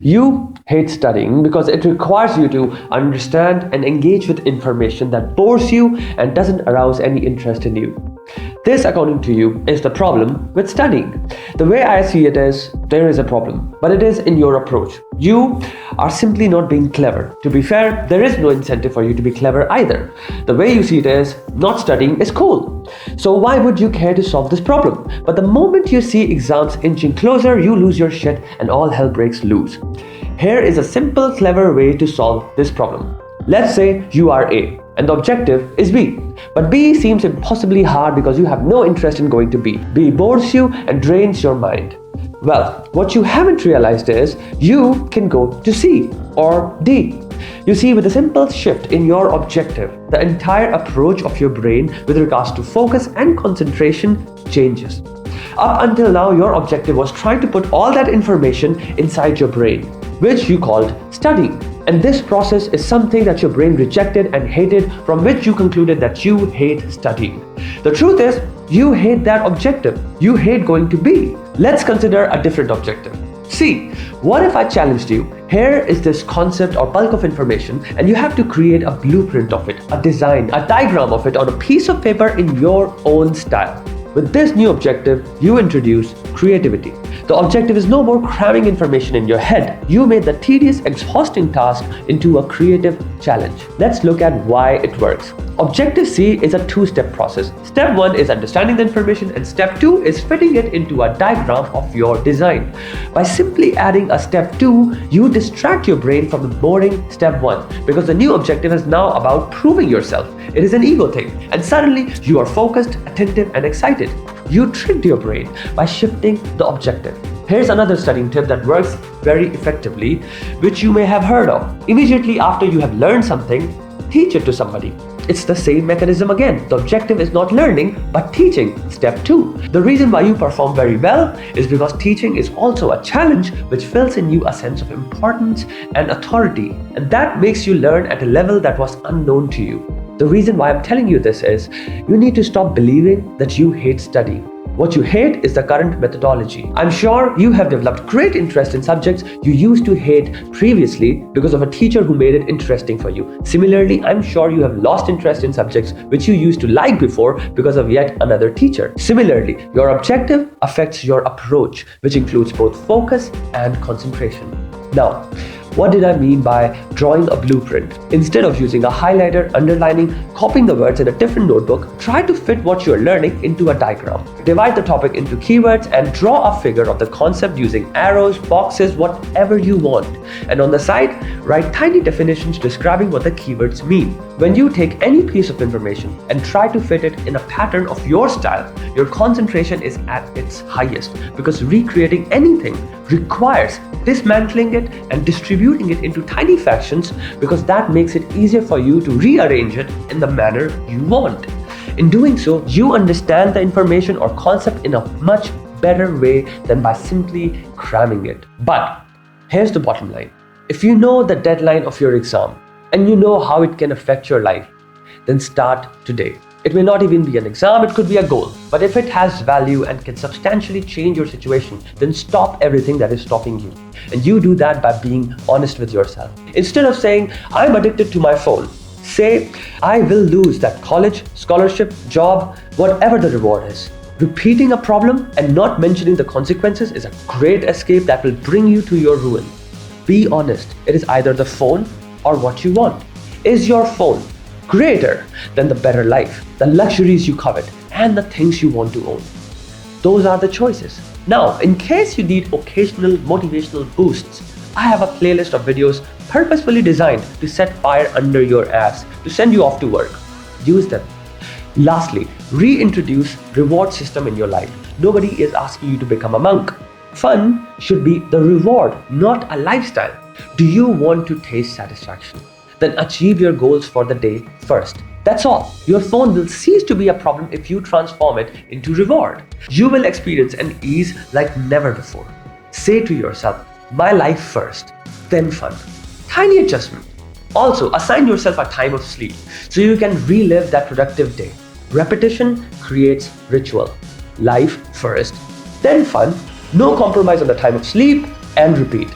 You hate studying because it requires you to understand and engage with information that bores you and doesn't arouse any interest in you. This, according to you, is the problem with studying. The way I see it is, there is a problem, but it is in your approach. You are simply not being clever. To be fair, there is no incentive for you to be clever either. The way you see it is, not studying is cool. So why would you care to solve this problem? But the moment you see exams inching closer, you lose your shit and all hell breaks loose. Here is a simple, clever way to solve this problem. Let's say you are A and the objective is B. But B seems impossibly hard because you have no interest in going to B. B bores you and drains your mind. Well, what you haven't realized is you can go to C or D. You see, with a simple shift in your objective, the entire approach of your brain with regards to focus and concentration changes. Up until now, your objective was trying to put all that information inside your brain, which you called studying. And this process is something that your brain rejected and hated, from which you concluded that you hate studying. The truth is, you hate that objective. You hate going to B. Let's consider a different objective. C. What if I challenged you? Here is this concept or bulk of information, and you have to create a blueprint of it, a design, a diagram of it on a piece of paper in your own style. With this new objective, you introduce creativity. The objective is no more cramming information in your head. You made the tedious, exhausting task into a creative challenge. Let's look at why it works. Objective C is a two-step process. Step 1 is understanding the information, and step 2 is fitting it into a diagram of your design. By simply adding a step 2, you distract your brain from the boring step 1, because the new objective is now about proving yourself. It is an ego thing, and suddenly you are focused, attentive, and excited. You tricked your brain by shifting the objective. Here's another studying tip that works very effectively, which you may have heard of. Immediately after you have learned something, teach it to somebody. It's the same mechanism again. The objective is not learning, but teaching. Step 2. The reason why you perform very well is because teaching is also a challenge which fills in you a sense of importance and authority, and that makes you learn at a level that was unknown to you. The reason why I'm telling you this is, you need to stop believing that you hate studying. What you hate is the current methodology. I'm sure you have developed great interest in subjects you used to hate previously because of a teacher who made it interesting for you. Similarly, I'm sure you have lost interest in subjects which you used to like before because of yet another teacher. Similarly, your objective affects your approach, which includes both focus and concentration. Now, what did I mean by drawing a blueprint? Instead of using a highlighter, underlining, copying the words in a different notebook, try to fit what you're learning into a diagram. Divide the topic into keywords and draw a figure of the concept using arrows, boxes, whatever you want. And on the side, write tiny definitions describing what the keywords mean. When you take any piece of information and try to fit it in a pattern of your style, your concentration is at its highest, because recreating anything requires dismantling it and distributing it into tiny fractions, because that makes it easier for you to rearrange it in the manner you want. In doing so, you understand the information or concept in a much better way than by simply cramming it. But here's the bottom line. If you know the deadline of your exam and you know how it can affect your life, then start today. It may not even be an exam, it could be a goal. But if it has value and can substantially change your situation, then stop everything that is stopping you. And you do that by being honest with yourself. Instead of saying, I'm addicted to my phone, say, I will lose that college, scholarship, job, whatever the reward is. Repeating a problem and not mentioning the consequences is a great escape that will bring you to your ruin. Be honest. It is either the phone or what you want. Is your phone greater than the better life, the luxuries you covet, and the things you want to own? Those are the choices. Now, in case you need occasional motivational boosts, I have a playlist of videos purposefully designed to set fire under your ass, to send you off to work. Use them. Lastly, reintroduce reward system in your life. Nobody is asking you to become a monk. Fun should be the reward, not a lifestyle. Do you want to taste satisfaction? Then achieve your goals for the day first. That's all. Your phone will cease to be a problem if you transform it into reward. You will experience an ease like never before. Say to yourself, my life first, then fun. Tiny adjustment. Also, assign yourself a time of sleep so you can relive that productive day. Repetition creates ritual. Life first, then fun. No compromise on the time of sleep, and repeat.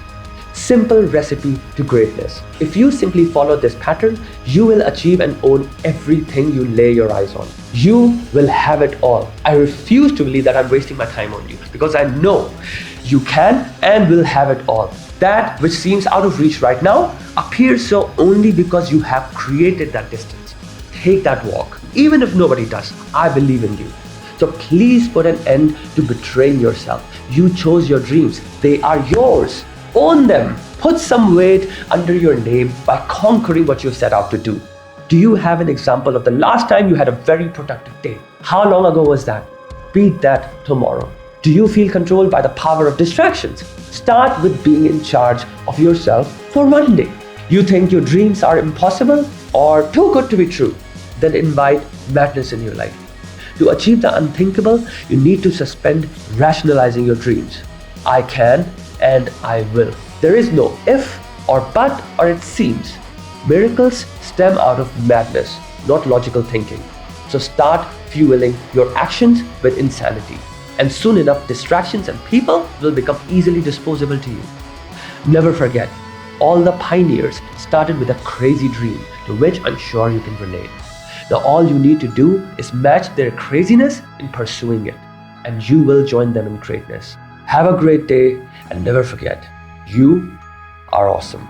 Simple recipe to greatness. If you simply follow this pattern, you will achieve and own everything you lay your eyes on. You will have it all. I refuse to believe that I'm wasting my time on you, because I know you can and will have it all. That which seems out of reach right now appears so only because you have created that distance. Take that walk. Even if nobody does, I believe in you. So please put an end to betraying yourself. You chose your dreams. They are yours. Own them. Put some weight under your name by conquering what you set out to do. Do you have an example of the last time you had a very productive day? How long ago was that? Beat that tomorrow. Do you feel controlled by the power of distractions? Start with being in charge of yourself for one day. You think your dreams are impossible or too good to be true? Then invite madness in your life. To achieve the unthinkable, you need to suspend rationalizing your dreams. I can and I will. There is no if or but or it seems. Miracles stem out of madness, not logical thinking. So start fueling your actions with insanity. And soon enough, distractions and people will become easily disposable to you. Never forget, all the pioneers started with a crazy dream to which I'm sure you can relate. Now all you need to do is match their craziness in pursuing it, and you will join them in greatness. Have a great day and never forget, you are awesome.